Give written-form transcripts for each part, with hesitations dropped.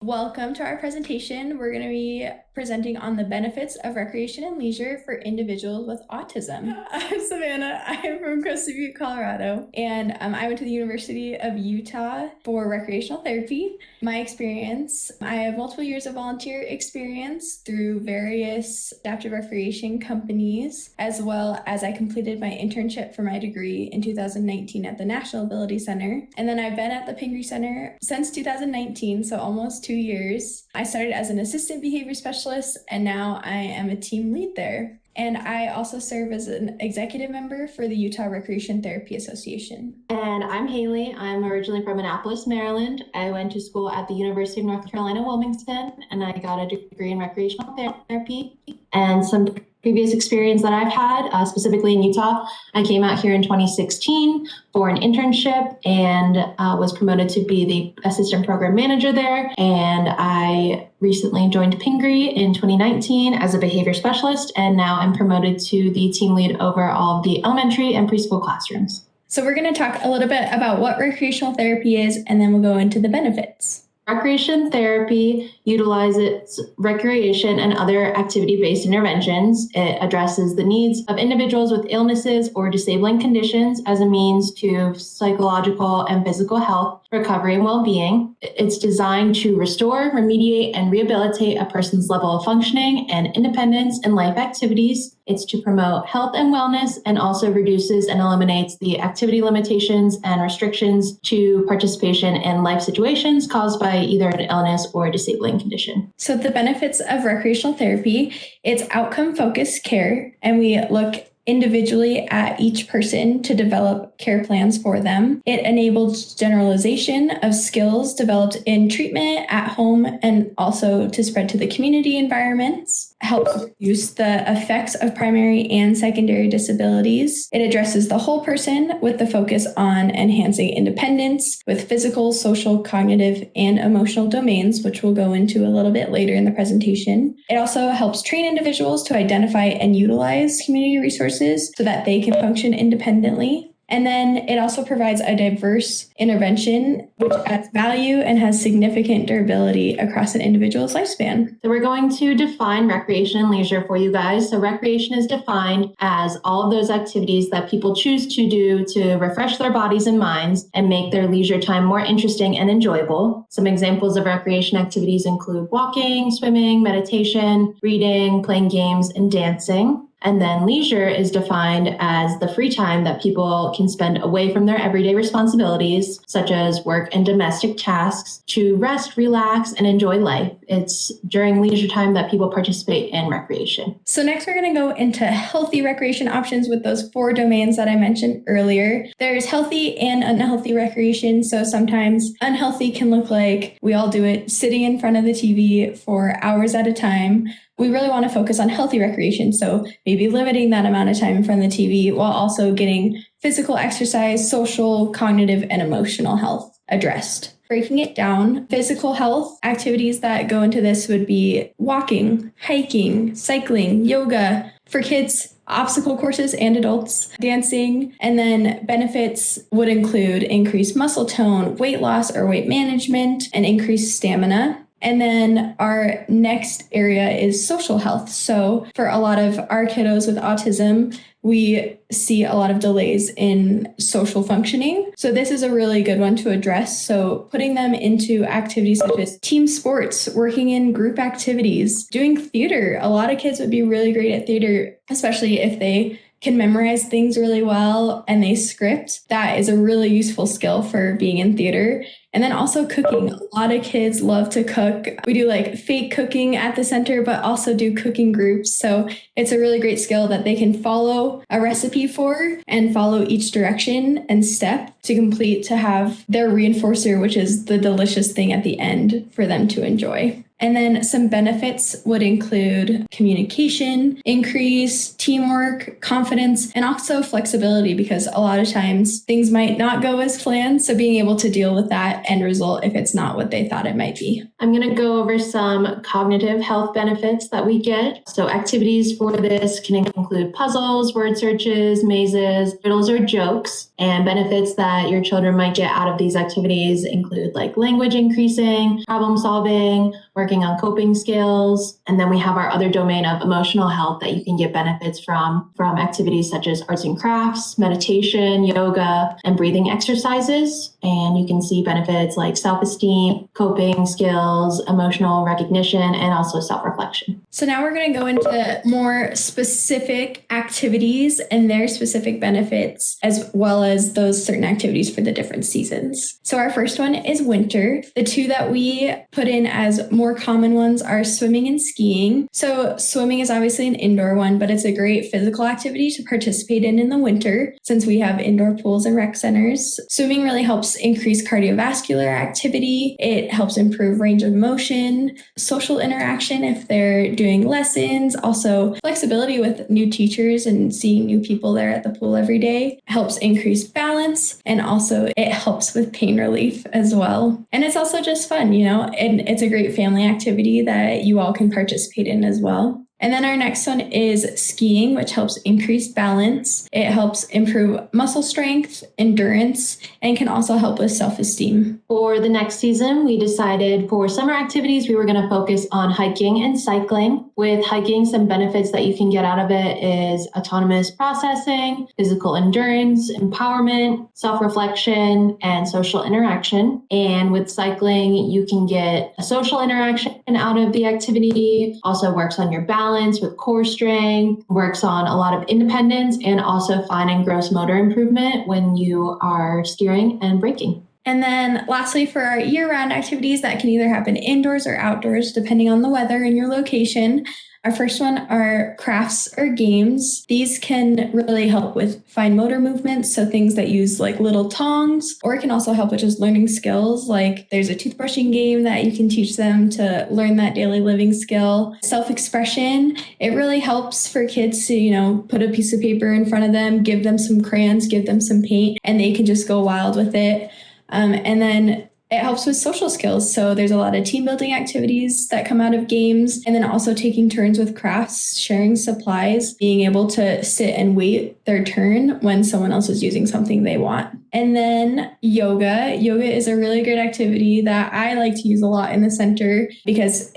Welcome to our presentation. We're going to be presenting on the benefits of recreation and leisure for individuals with autism. I'm Savannah. I'm from Crested Butte, Colorado, and I went to the University of Utah for recreational therapy. My experience, I have multiple years of volunteer experience through various adaptive recreation companies, as well as I completed my internship for my degree in 2019 at the National Ability Center. And then I've been at the Pingree Center since 2019, so almost 2 years. I started as an assistant behavior specialist, and now I am a team lead there. And I also serve as an executive member for the Utah Recreation Therapy Association. And I'm Hayley. I'm originally from Annapolis, Maryland. I went to school at the University of North Carolina, Wilmington, and I got a degree in recreational therapy. And some previous experience that I've had, specifically in Utah, I came out here in 2016 for an internship and was promoted to be the assistant program manager there. And I recently joined Pingree in 2019 as a behavior specialist, and now I'm promoted to the team lead over all of the elementary and preschool classrooms. So we're going to talk a little bit about what recreational therapy is, and then we'll go into the benefits. Recreation therapy utilizes recreation and other activity-based interventions. It addresses the needs of individuals with illnesses or disabling conditions as a means to psychological and physical health, recovery, and well-being. It's designed to restore, remediate, and rehabilitate a person's level of functioning and independence in life activities. It's to promote health and wellness, and also reduces and eliminates the activity limitations and restrictions to participation in life situations caused by either an illness or a disabling condition. So the benefits of recreational therapy, it's outcome-focused care, and we look individually at each person to develop care plans for them. It enables generalization of skills developed in treatment at home and also to spread to the community environments. Helps reduce the effects of primary and secondary disabilities. It addresses the whole person with the focus on enhancing independence with physical, social, cognitive, and emotional domains, which we'll go into a little bit later in the presentation. It also helps train individuals to identify and utilize community resources so that they can function independently. And then it also provides a diverse intervention, which adds value and has significant durability across an individual's lifespan. So we're going to define recreation and leisure for you guys. So recreation is defined as all of those activities that people choose to do to refresh their bodies and minds and make their leisure time more interesting and enjoyable. Some examples of recreation activities include walking, swimming, meditation, reading, playing games, and dancing. And then leisure is defined as the free time that people can spend away from their everyday responsibilities, such as work and domestic tasks, to rest, relax, and enjoy life. It's during leisure time that people participate in recreation. So next we're going to go into healthy recreation options with those 4 domains that I mentioned earlier. There's healthy and unhealthy recreation. So sometimes unhealthy can look like we all do it sitting in front of the TV for hours at a time. We really want to focus on healthy recreation, so maybe limiting that amount of time in front of the TV while also getting physical exercise, social, cognitive, and emotional health addressed. Breaking it down, physical health activities that go into this would be walking, hiking, cycling, yoga. For kids, obstacle courses and adults, dancing. And then benefits would include increased muscle tone, weight loss or weight management, and increased stamina. And then our next area is social health. So for a lot of our kiddos with autism, we see a lot of delays in social functioning. So this is a really good one to address. So putting them into activities such as team sports, working in group activities, doing theater. A lot of kids would be really great at theater, especially if they can memorize things really well and they script. That is a really useful skill for being in theater. And then also cooking. A lot of kids love to cook. We do like fake cooking at the center, but also do cooking groups. So it's a really great skill that they can follow a recipe for and follow each direction and step to complete to have their reinforcer, which is the delicious thing at the end for them to enjoy. And then some benefits would include communication, increase, teamwork, confidence, and also flexibility, because a lot of times things might not go as planned. So being able to deal with that end result if it's not what they thought it might be. I'm going to go over some cognitive health benefits that we get. So activities for this can include puzzles, word searches, mazes, riddles, or jokes. And benefits that your children might get out of these activities include like language increasing, problem solving, working on coping skills. And then we have our other domain of emotional health that you can get benefits from activities such as arts and crafts, meditation, yoga, and breathing exercises. And you can see benefits like self-esteem, coping skills, emotional recognition, and also self-reflection. So now we're going to go into more specific activities and their specific benefits, as well as those certain activities for the different seasons. So our first one is winter. The two that we put in as more common ones are swimming and skiing. So swimming is obviously an indoor one, but it's a great physical activity to participate in the winter since we have indoor pools and rec centers. Swimming really helps increase cardiovascular activity. It helps improve range of motion, social interaction if they're doing lessons, also flexibility with new teachers and seeing new people there at the pool every day, helps increase balance, and also it helps with pain relief as well. And it's also just fun, and it's a great family activity that you all can participate in as well. And then our next one is skiing, which helps increase balance. It helps improve muscle strength, endurance, and can also help with self-esteem. For the next season, we decided for summer activities, we were going to focus on hiking and cycling. With hiking, some benefits that you can get out of it is autonomous processing, physical endurance, empowerment, self-reflection, and social interaction. And with cycling, you can get a social interaction out of the activity, also works on your balance with core strength, works on a lot of independence, and also fine and gross motor improvement when you are steering and braking. And then lastly, for our year-round activities that can either happen indoors or outdoors, depending on the weather and your location. Our first one are crafts or games. These can really help with fine motor movements, so things that use like little tongs, or it can also help with just learning skills. Like there's a toothbrushing game that you can teach them to learn that daily living skill. Self-expression, it really helps for kids to, put a piece of paper in front of them, give them some crayons, give them some paint, and they can just go wild with it. And then it helps with social skills. So there's a lot of team building activities that come out of games, and then also taking turns with crafts, sharing supplies, being able to sit and wait their turn when someone else is using something they want. And then yoga. Yoga is a really great activity that I like to use a lot in the center because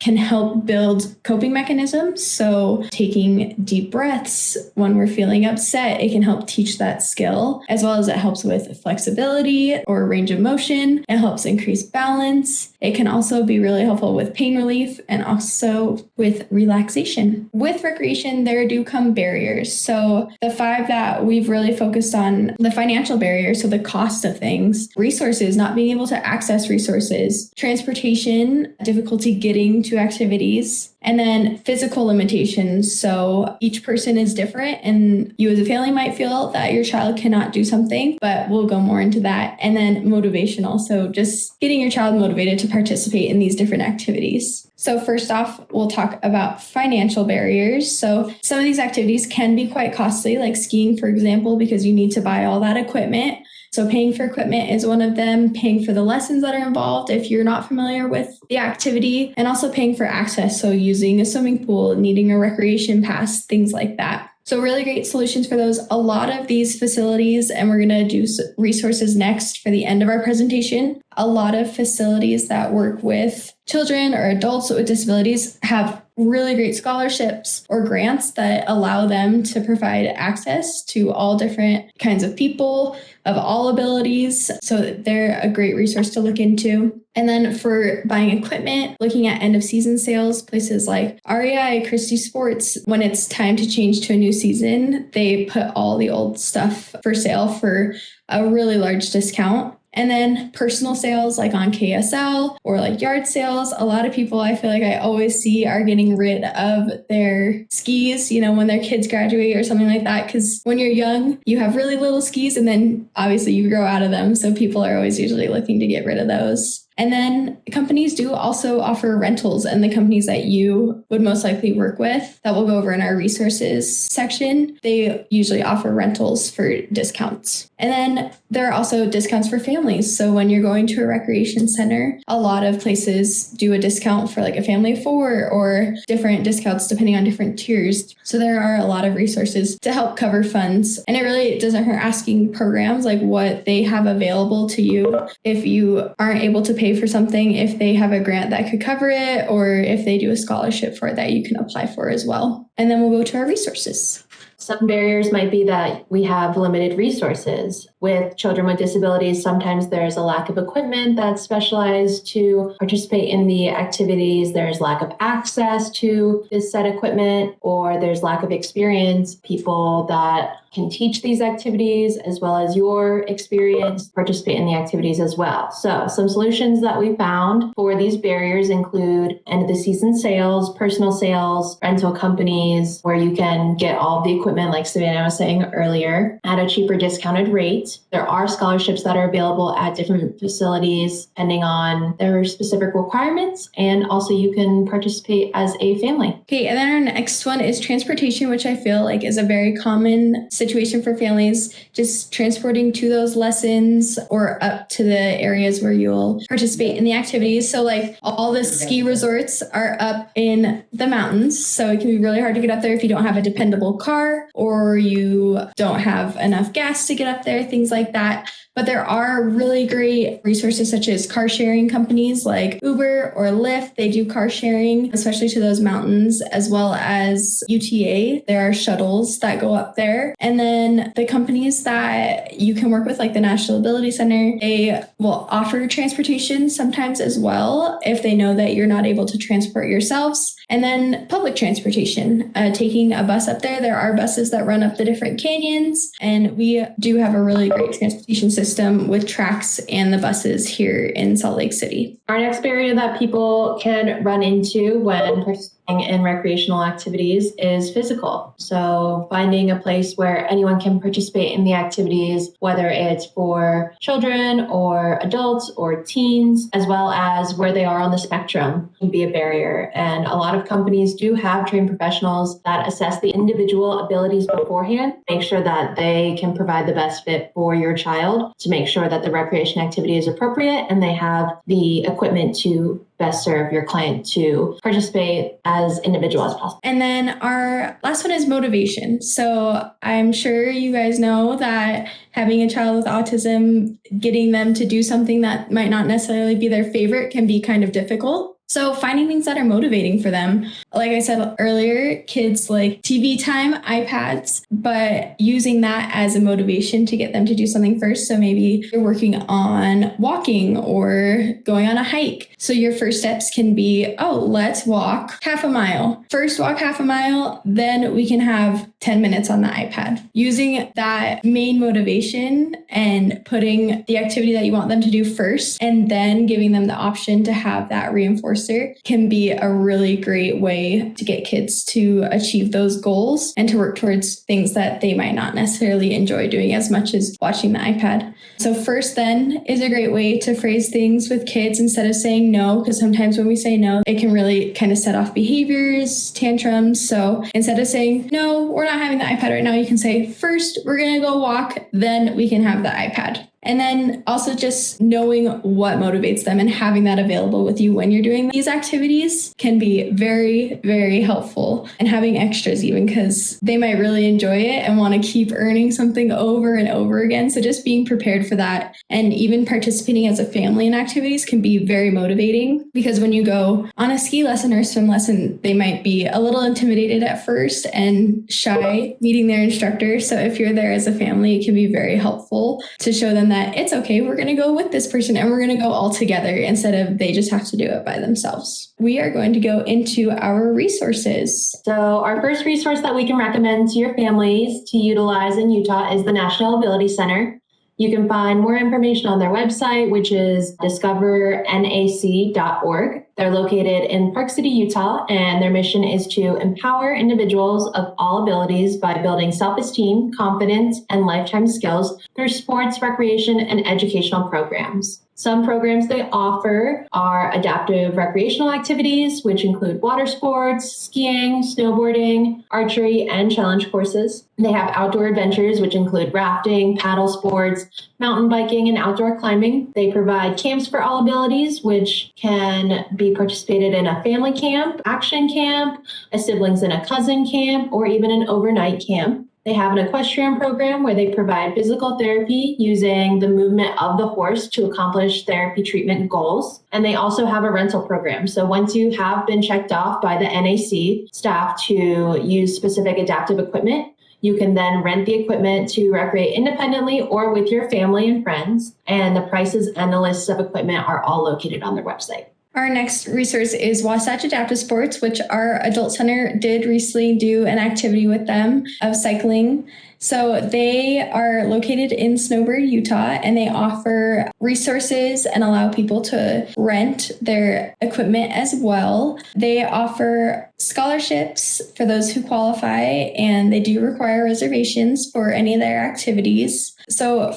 can help build coping mechanisms. So taking deep breaths when we're feeling upset, it can help teach that skill, as well as it helps with flexibility or range of motion. It helps increase balance. It can also be really helpful with pain relief and also with relaxation. With recreation, there do come barriers. So the 5 that we've really focused on, the financial barrier, so the cost of things, resources, not being able to access resources, transportation, difficulty getting to activities, and then physical limitations. So each person is different, and you as a family might feel that your child cannot do something, but we'll go more into that. And then motivational. So just getting your child motivated to participate in these different activities. So first off, we'll talk about financial barriers. So some of these activities can be quite costly, like skiing, for example, because you need to buy all that equipment. So paying for equipment is one of them, paying for the lessons that are involved if you're not familiar with the activity, and also paying for access. So using a swimming pool, needing a recreation pass, things like that. So really great solutions for those. A lot of these facilities, and we're going to do resources next for the end of our presentation. A lot of facilities that work with children or adults with disabilities have really great scholarships or grants that allow them to provide access to all different kinds of people of all abilities. So they're a great resource to look into. And then for buying equipment, looking at end of season sales, places like REI, Christie Sports, when it's time to change to a new season, they put all the old stuff for sale for a really large discount. And then personal sales like on KSL or like yard sales. A lot of people I feel like I always see are getting rid of their skis, when their kids graduate or something like that. Because when you're young, you have really little skis and then obviously you grow out of them. So people are always usually looking to get rid of those. And then companies do also offer rentals, and the companies that you would most likely work with that we'll go over in our resources section, they usually offer rentals for discounts. And then there are also discounts for families. So when you're going to a recreation center, a lot of places do a discount for like a family of 4 or different discounts depending on different tiers. So there are a lot of resources to help cover funds. And it really doesn't hurt asking programs like what they have available to you. If you aren't able to pay for something, if they have a grant that could cover it, or if they do a scholarship for it that you can apply for as well. And then we'll go to our resources. Some barriers might be that we have limited resources. With children with disabilities, sometimes there's a lack of equipment that's specialized to participate in the activities. There's lack of access to this said equipment, or there's lack of experience. People that can teach these activities, as well as your experience, participate in the activities as well. So some solutions that we found for these barriers include end of the season sales, personal sales, rental companies, where you can get all the equipment, like Savannah was saying earlier, at a cheaper discounted rate. There are scholarships that are available at different facilities depending on their specific requirements. And also you can participate as a family. Okay, and then our next one is transportation, which I feel like is a very common situation for families, just transporting to those lessons or up to the areas where you'll participate in the activities. So like all the ski resorts are up in the mountains, so it can be really hard to get up there if you don't have a dependable car or you don't have enough gas to get up there, things like that. But there are really great resources such as car sharing companies like Uber or Lyft. They do car sharing, especially to those mountains, as well as UTA. There are shuttles that go up there. And then the companies that you can work with, like the National Ability Center, they will offer transportation sometimes as well if they know that you're not able to transport yourselves. And then public transportation, taking a bus up there. There are buses that run up the different canyons, and we do have a really great transportation system with tracks and the buses here in Salt Lake City. Our next barrier that people can run into when participating in recreational activities is physical. So finding a place where anyone can participate in the activities, whether it's for children or adults or teens, as well as where they are on the spectrum, can be a barrier. And a lot of companies do have trained professionals that assess the individual abilities beforehand, make sure that they can provide the best fit for your child, to make sure that the recreation activity is appropriate and they have the equipment to best serve your client to participate as individual as possible. And then our last one is motivation. So I'm sure you guys know that having a child with autism, getting them to do something that might not necessarily be their favorite can be kind of difficult. So finding things that are motivating for them. Like I said earlier, kids like TV time, iPads, but using that as a motivation to get them to do something first. So maybe you're working on walking or going on a hike. So your first steps can be, let's walk half a mile. First walk half a mile, then we can have 10 minutes on the iPad. Using that main motivation and putting the activity that you want them to do first, and then giving them the option to have that reinforcement can be a really great way to get kids to achieve those goals and to work towards things that they might not necessarily enjoy doing as much as watching the iPad. So first then is a great way to phrase things with kids instead of saying no, because sometimes when we say no, it can really kind of set off behaviors, tantrums. So instead of saying, no, we're not having the iPad right now, you can say, first, we're going to go walk, then we can have the iPad. And then also just knowing what motivates them and having that available with you when you're doing these activities can be very, very helpful. And having extras even, because they might really enjoy it and want to keep earning something over and over again. So just being prepared for that, and even participating as a family in activities can be very motivating, because when you go on a ski lesson or swim lesson, they might be a little intimidated at first and shy meeting their instructor. So if you're there as a family, it can be very helpful to show them that it's okay, we're going to go with this person and we're going to go all together instead of they just have to do it by themselves. We are going to go into our resources. So our first resource that we can recommend to your families to utilize in Utah is the National Ability Center. You can find more information on their website, which is discovernac.org. They're located in Park City, Utah, and their mission is to empower individuals of all abilities by building self-esteem, confidence, and lifetime skills through sports, recreation, and educational programs. Some programs they offer are adaptive recreational activities, which include water sports, skiing, snowboarding, archery, and challenge courses. They have outdoor adventures, which include rafting, paddle sports, mountain biking, and outdoor climbing. They provide camps for all abilities, which can be participated in a family camp, action camp, a siblings and a cousin camp, or even an overnight camp. They have an equestrian program where they provide physical therapy using the movement of the horse to accomplish therapy treatment goals. And they also have a rental program. So once you have been checked off by the NAC staff to use specific adaptive equipment, you can then rent the equipment to recreate independently or with your family and friends. And the prices and the lists of equipment are all located on their website. Our next resource is Wasatch Adaptive Sports, which our adult center did recently do an activity with them of cycling. So they are located in Snowbird, Utah, and they offer resources and allow people to rent their equipment as well. They offer scholarships for those who qualify, and they do require reservations for any of their activities. So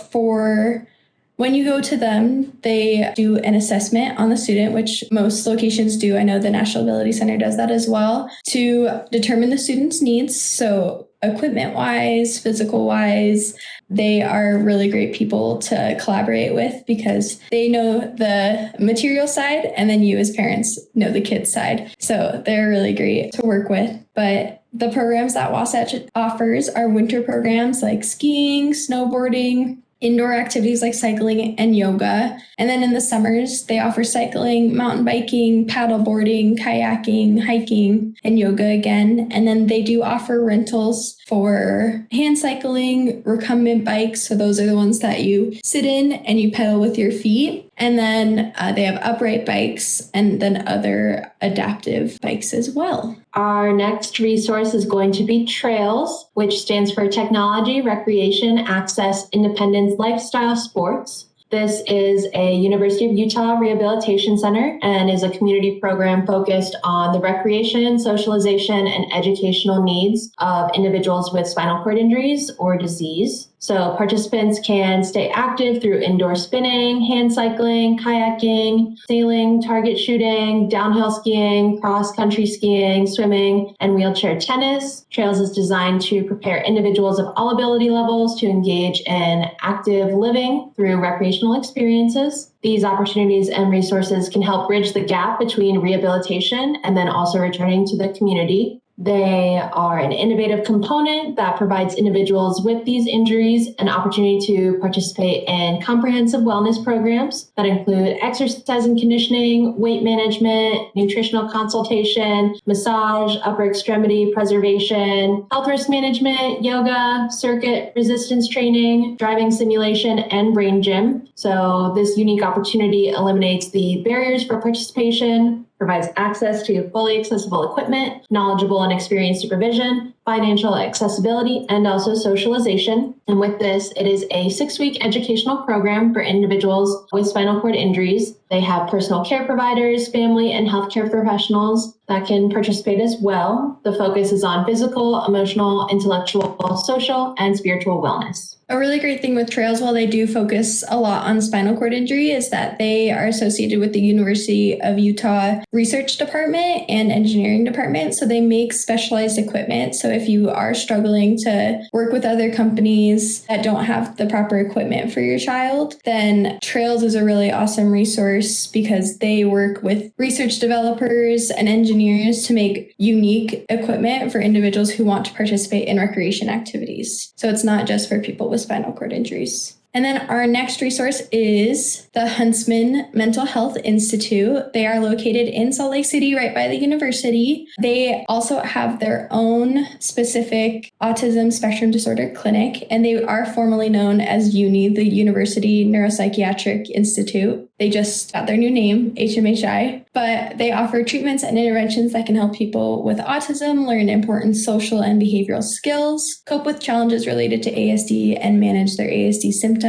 when you go to them, they do an assessment on the student, which most locations do. I know the National Ability Center does that as well, to determine the student's needs. So equipment-wise, physical-wise, they are really great people to collaborate with because they know the material side, and then you as parents know the kids side. So they're really great to work with. But the programs that Wasatch offers are winter programs like skiing, snowboarding, indoor activities like cycling and yoga. And then in the summers, they offer cycling, mountain biking, paddle boarding, kayaking, hiking, and yoga again. And then they do offer rentals for hand cycling, recumbent bikes. So those are the ones that you sit in and you pedal with your feet. And then they have upright bikes and then other adaptive bikes as well. Our next resource is going to be TRAILS, which stands for Technology, Recreation, Access, Independence, Lifestyle Sports. This is a University of Utah Rehabilitation Center and is a community program focused on the recreation, socialization, and educational needs of individuals with spinal cord injuries or disease. So participants can stay active through indoor spinning, hand cycling, kayaking, sailing, target shooting, downhill skiing, cross-country skiing, swimming, and wheelchair tennis. TRAILS is designed to prepare individuals of all ability levels to engage in active living through recreational experiences. These opportunities and resources can help bridge the gap between rehabilitation and then also returning to the community. They are an innovative component that provides individuals with these injuries an opportunity to participate in comprehensive wellness programs that include exercise and conditioning, weight management, nutritional consultation, massage, upper extremity preservation, health risk management, yoga, circuit resistance training, driving simulation, and brain gym. So this unique opportunity eliminates the barriers for participation, provides access to fully accessible equipment, knowledgeable and experienced supervision, financial accessibility, and also socialization. And with this, it is a 6-week educational program for individuals with spinal cord injuries. They have personal care providers, family, and healthcare professionals that can participate as well. The focus is on physical, emotional, intellectual, social, and spiritual wellness. A really great thing with TRAILS, while they do focus a lot on spinal cord injury, is that they are associated with the University of Utah Research Department and Engineering Department. So they make specialized equipment. So if you are struggling to work with other companies that don't have the proper equipment for your child, then TRAILS is a really awesome resource because they work with research developers and engineers to make unique equipment for individuals who want to participate in recreation activities. So it's not just for people with spinal cord injuries. And then our next resource is the Huntsman Mental Health Institute. They are located in Salt Lake City, right by the university. They also have their own specific autism spectrum disorder clinic, and they are formally known as UNI, the University Neuropsychiatric Institute. They just got their new name, HMHI, but they offer treatments and interventions that can help people with autism learn important social and behavioral skills, cope with challenges related to ASD, and manage their ASD symptoms.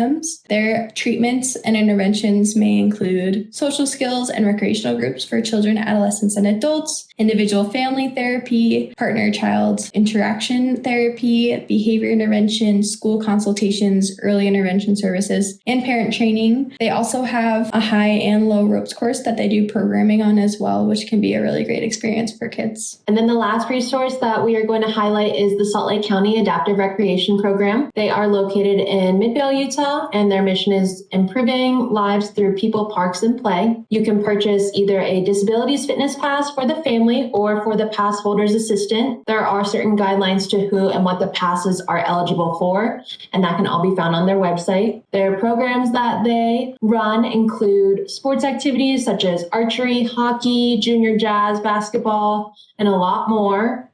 Their treatments and interventions may include social skills and recreational groups for children, adolescents, and adults, individual family therapy, partner-child interaction therapy, behavior intervention, school consultations, early intervention services, and parent training. They also have a high and low ropes course that they do programming on as well, which can be a really great experience for kids. And then the last resource that we are going to highlight is the Salt Lake County Adaptive Recreation Program. They are located in Midvale, Utah, and their mission is improving lives through people, parks, and play. You can purchase either a disabilities fitness pass for the family or for the pass holder's assistant. There are certain guidelines to who and what the passes are eligible for, and that can all be found on their website. Their programs that they run include sports activities such as archery, hockey, junior jazz, basketball, and a lot more.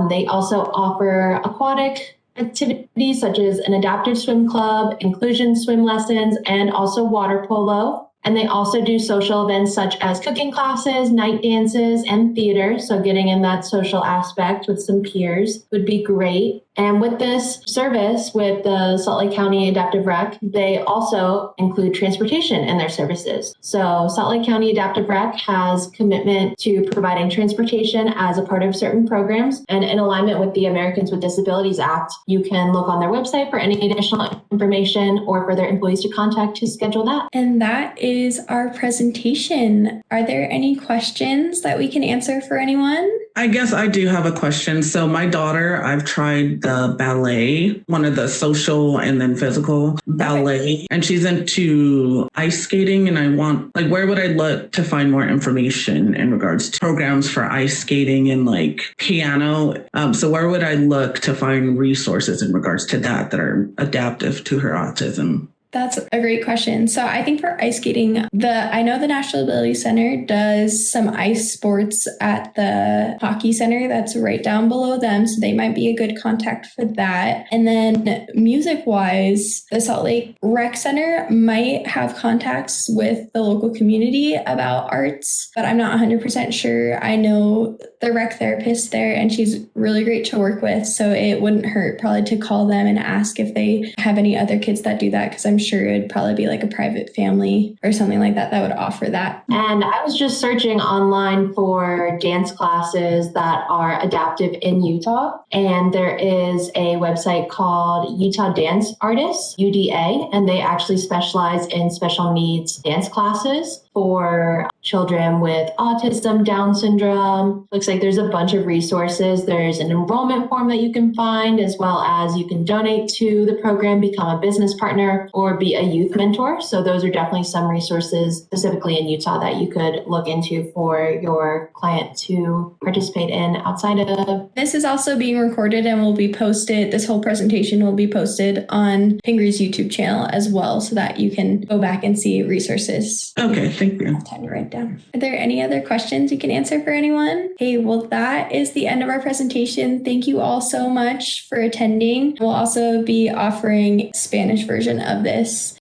They also offer aquatic activities such as an adaptive swim club, inclusion swim lessons, and also water polo. And they also do social events such as cooking classes, night dances, and theater. So getting in that social aspect with some peers would be great. And with this service, with the Salt Lake County Adaptive Rec, they also include transportation in their services. So Salt Lake County Adaptive Rec has commitment to providing transportation as a part of certain programs. And in alignment with the Americans with Disabilities Act, you can look on their website for any additional information or for their employees to contact to schedule that. And that is our presentation. Are there any questions that we can answer for anyone? I guess I do have a question. So my daughter, I've tried the ballet, one of the social and then physical ballet, and she's into ice skating. And I want, like, where would I look to find more information in regards to programs for ice skating and like piano? So where would I look to find resources in regards to that are adaptive to her autism? That's a great question. So I think for ice skating, I know the National Ability Center does some ice sports at the hockey center that's right down below them. So they might be a good contact for that. And then music-wise, the Salt Lake Rec Center might have contacts with the local community about arts, but I'm not 100% sure. I know the rec therapist there and she's really great to work with. So it wouldn't hurt probably to call them and ask if they have any other kids that do that, because I'm sure it'd probably be like a private family or something like that that would offer that. And I was just searching online for dance classes that are adaptive in Utah. And there is a website called Utah Dance Artists, UDA, and they actually specialize in special needs dance classes for children with autism, Down syndrome. Looks like there's a bunch of resources. There's an enrollment form that you can find, as well as you can donate to the program, become a business partner, or be a youth mentor. So those are definitely some resources specifically in Utah that you could look into for your client to participate in outside of. This is also being recorded and will be posted. This whole presentation will be posted on Pingree's YouTube channel as well, so that you can go back and see resources. Okay, thank you. Time to write down. Are there any other questions you can answer for anyone? Okay, well, that is the end of our presentation. Thank you all so much for attending. We'll also be offering Spanish version of this